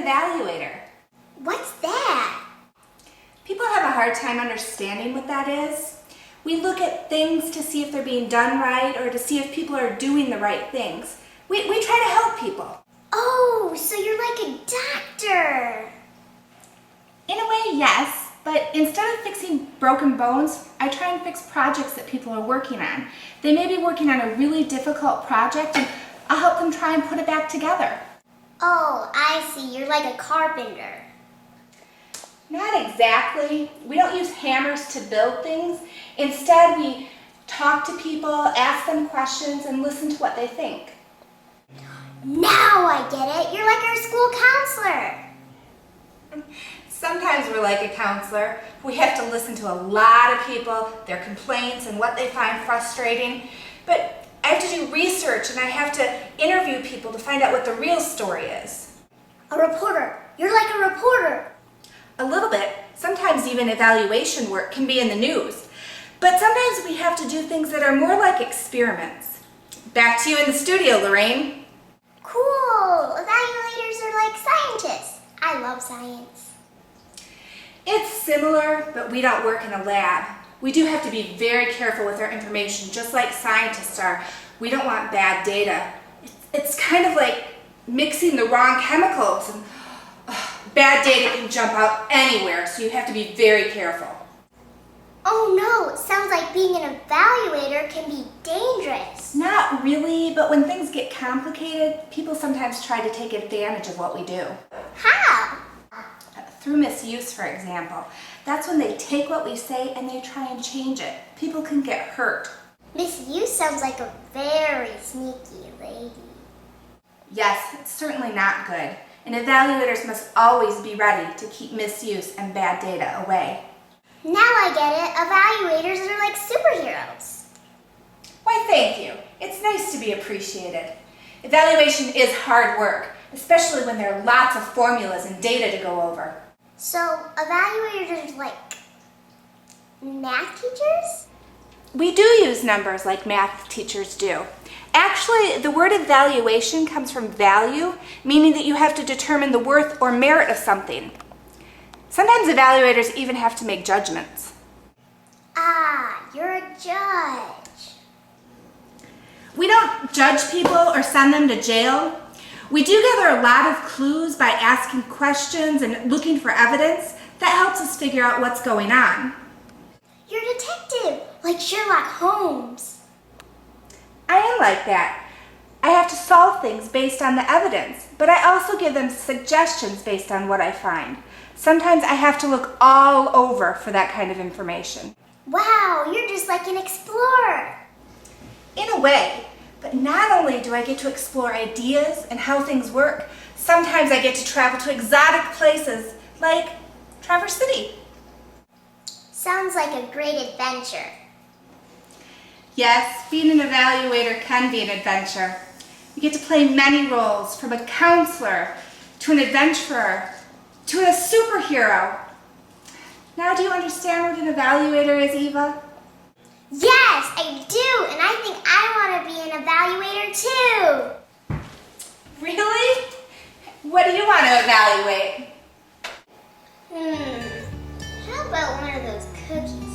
an evaluator. What's that? People have a hard time understanding what that is. We look at things to see if they're being done right or to see if people are doing the right things. We try to help people. Oh, so you're like a doctor. In a way, yes, but instead of fixing broken bones, I try and fix projects that people are working on. They may be working on a really difficult project and I'll help them try and put it back together. Oh, I see. You're like a carpenter. Not exactly. We don't use hammers to build things. Instead, we talk to people, ask them questions, and listen to what they think. Now I get it. You're like our school counselor. Sometimes we're like a counselor. We have to listen to a lot of people, their complaints, and what they find frustrating. But I have to do research, and I have to interview people to find out what the real story is. A reporter. You're like a reporter. A little bit. Sometimes even evaluation work can be in the news. But sometimes we have to do things that are more like experiments. Back to you in the studio, Lorraine. Cool. Evaluators are like scientists. I love science. It's similar, but we don't work in a lab. We do have to be very careful with our information, just like scientists are. We don't want bad data. It's kind of like mixing the wrong chemicals, and bad data can jump out anywhere, so you have to be very careful. Oh no, it sounds like being an evaluator can be dangerous. Not really, but when things get complicated, people sometimes try to take advantage of what we do. How? Through misuse, for example. That's when they take what we say and they try and change it. People can get hurt. Misuse sounds like a very sneaky lady. Yes, it's certainly not good. And evaluators must always be ready to keep misuse and bad data away. Now I get it. Evaluators are like superheroes. Why, thank you. It's nice to be appreciated. Evaluation is hard work, especially when there are lots of formulas and data to go over. So, evaluators are like math teachers? We do use numbers like math teachers do. Actually, the word evaluation comes from value, meaning that you have to determine the worth or merit of something. Sometimes evaluators even have to make judgments. Ah, you're a judge. We don't judge people or send them to jail. We do gather a lot of clues by asking questions and looking for evidence. That helps us figure out what's going on. You're a detective, like Sherlock Holmes. I am like that. I have to solve things based on the evidence, but I also give them suggestions based on what I find. Sometimes I have to look all over for that kind of information. Wow, you're just like an explorer. In a way, but not only do I get to explore ideas and how things work, sometimes I get to travel to exotic places like Traverse City. Sounds like a great adventure. Yes, being an evaluator can be an adventure. You get to play many roles, from a counselor to an adventurer to a superhero. Now do you understand what an evaluator is, Eva? Yes, I do, and I think I want to be an evaluator too. Really? What do you want to evaluate? How about one of those cookies?